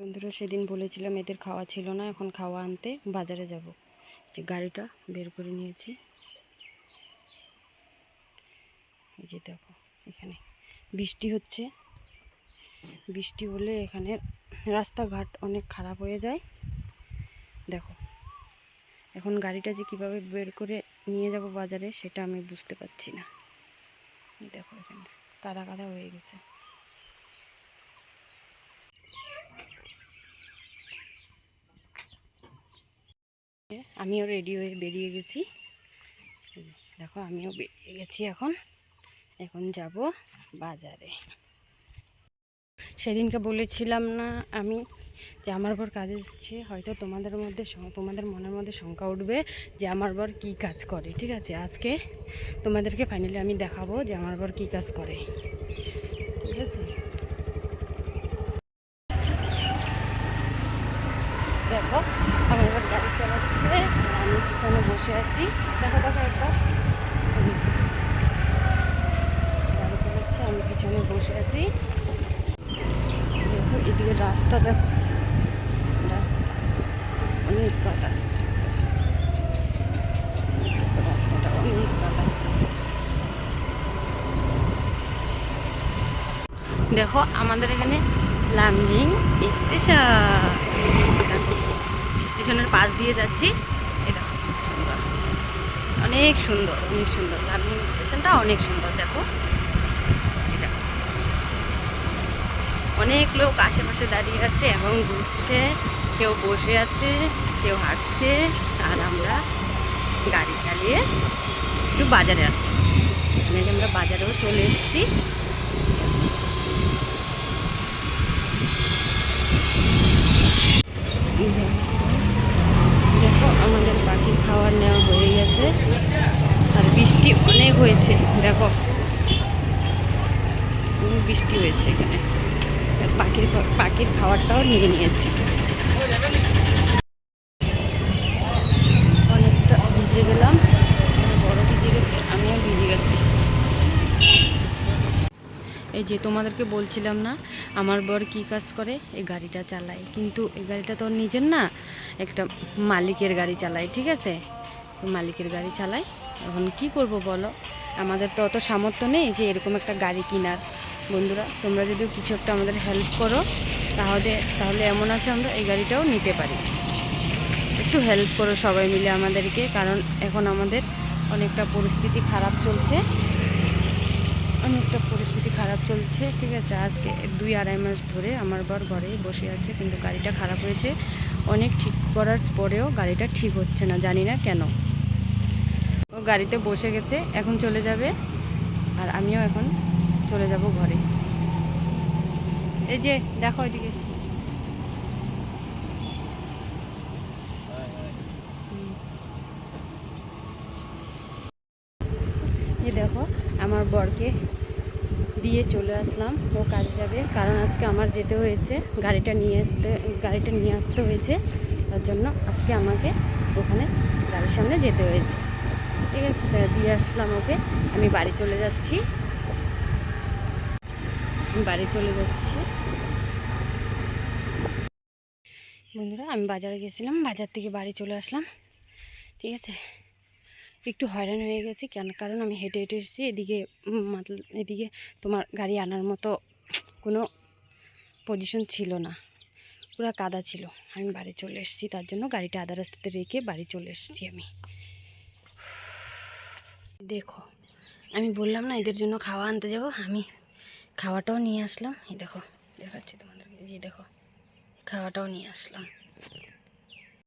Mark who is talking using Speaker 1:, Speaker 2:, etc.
Speaker 1: বন্ধুরা সেদিন বলেছিলাম এদের খাওয়া ছিল না, এখন খাওয়া আনতে বাজারে যাব। যে গাড়িটা বের করে নিয়েছি, এই যে দেখো এখানে বৃষ্টি হচ্ছে। বৃষ্টি হলে এখানে রাস্তাঘাট অনেক খারাপ হয়ে যায়। দেখো এখন গাড়িটা যে কিভাবে বের করে নিয়ে যাব বাজারে সেটা আমি বুঝতে পারছি না। দেখো এখানে কাদা কাদা হয়ে গেছে। আমিও রেডি হয়ে বেরিয়ে গেছি। দেখো আমিও বেরিয়ে গেছি। এখন যাব বাজারে। সেদিনকে বলেছিলাম না আমি যে আমার বর কাজে যাচ্ছে। হয়তো তোমাদের মনের মধ্যে শঙ্কা উঠবে যে আমার বর কী কাজ করে। ঠিক আছে, আজকে তোমাদেরকে ফাইনালি আমি দেখাবো যে আমার বর কী কাজ করে। ঠিক আছে, দেখো আমার বর গাড়ি চালাচ্ছে, আমি পিছনে বসে আছি। দেখো একবার গাড়ি চালাচ্ছে, আমি পিছনে বসে আছি। দেখো এদিকে রাস্তা, দেখো রাস্তা অনেক কাদা। রাস্তাটা অনেক কাদা। দেখো আমাদের এখানে লামডিং স্টেশনের পাশ দিয়ে যাচ্ছি। এটা স্টেশনটা অনেক সুন্দর, অনেক সুন্দর। লামডিং স্টেশনটা অনেক সুন্দর। দেখো এটা অনেক লোক আশেপাশে দাঁড়িয়ে আছে এবং ঘুরছে, কেউ বসে আছে, কেউ হাঁটছে। আর আমরা গাড়ি চালিয়ে একটু বাজারে আসছি। এখানে আমরা বাজারেও চলে এসেছি। দেখো আমাদের পাখির খাবার নেওয়া হয়ে গেছে, আর বৃষ্টি অনেক হয়েছে। দেখো বৃষ্টি হয়েছে এখানে, পাখির খাবারটাও নিয়ে নিয়েছি। অনেকটা ভিজে গেলাম, বড় ভিজে গেছে, আমিও ভিজে গেছি। এই যে তোমাদেরকে বলছিলাম না আমার বর কী কাজ করে, এই গাড়িটা চালায়। কিন্তু এই গাড়িটা তো নিজের না, একটা মালিকের গাড়ি চালায়। ঠিক আছে, মালিকের গাড়ি চালায়। এখন কি করব বলো, আমাদের তো অত সামর্থ্য নেই যে এরকম একটা গাড়ি কেনার। বন্ধুরা তোমরা যদি কিছু একটা আমাদের হেল্প করো তাহলে এমন আছে আমরা এই গাড়িটাও নিতে পারি। একটু হেল্প করো সবাই মিলে আমাদেরকে, কারণ এখন আমাদের অনেকটা পরিস্থিতি খারাপ চলছে। ঠিক আছে, আজকে 2-2.5 মাস ধরে আমার বর ঘরে বসে আছে, কিন্তু গাড়িটা খারাপ হয়েছে। অনেক ঠিক করার পরেও গাড়িটা ঠিক হচ্ছে না, জানি না কেন। ও গাড়িতে বসে গেছে, এখন চলে যাবে, আর আমিও এখন চলে যাব ঘরে। এই যে দেখো এদিকে, এই দেখো আমার বরকে দিয়ে চলে আসলাম, ও কাজে যাবে। কারণ আজকে আমার যেতে হয়েছে, গাড়িটা নিয়ে আসতে হয়েছে। তার জন্য আজকে আমাকে ওখানে গাড়ির সামনে যেতে হয়েছে। ঠিক আছে, তাই দিয়ে আসলাম ওকে। আমি বাড়ি চলে যাচ্ছি। বন্ধুরা আমি বাজারে গেছিলাম, বাজার থেকে বাড়ি চলে আসলাম। ঠিক আছে, একটু হয়রান হয়ে গেছি কারণ আমি হেঁটে হেঁটে এসেছি। এদিকে তোমার গাড়ি আনার মতো কোনো পজিশন ছিল না, পুরো কাদা ছিল। আমি বাড়ি চলে এসেছি, তার জন্য গাড়িটা আধা রাস্তাতে রেখে বাড়ি চলে এসেছি আমি। দেখো আমি বললাম না এদের জন্য খাওয়া আনতে যাব, আমি খাওয়াটাও নিয়ে আসলাম। এই দেখো দেখাচ্ছি তোমাদেরকে, যে দেখো খাওয়াটাও নিয়ে আসলাম।